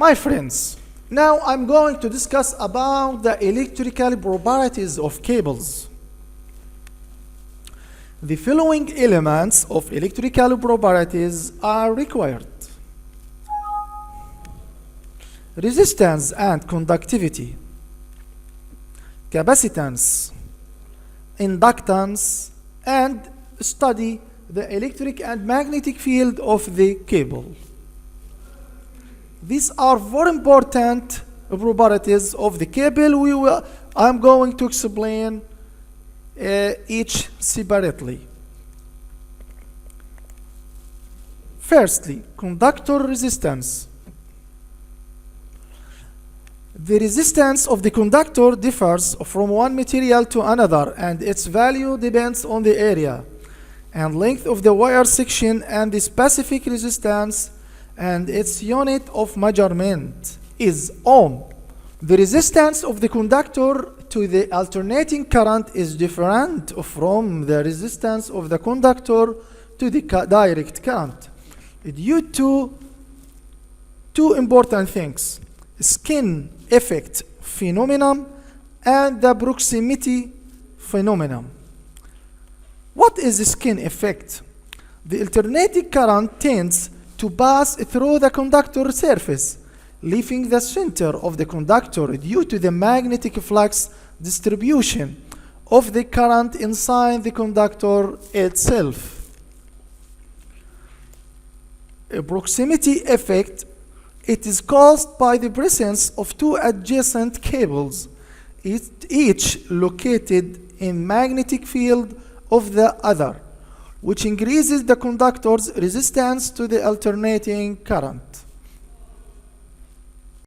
My friends, now I'm going to discuss about the electrical properties of cables. The following elements of electrical properties are required: resistance and conductivity, capacitance, inductance, and study the electric and magnetic field of the cable. These are very important properties of the cable. I'm going to explain each separately. Firstly, conductor resistance. The resistance of the conductor differs from one material to another, and its value depends on the area and length of the wire section and the specific resistance, and its unit of measurement is ohm. The resistance of the conductor to the alternating current is different from the resistance of the conductor to the direct current due to two important things: skin effect phenomenon and the proximity phenomenon. What is the skin effect? The alternating current tends to pass through the conductor surface, leaving the center of the conductor due to the magnetic flux distribution of the current inside the conductor itself. A proximity effect, it is caused by the presence of two adjacent cables, each located in magnetic field of the other, which increases the conductor's resistance to the alternating current.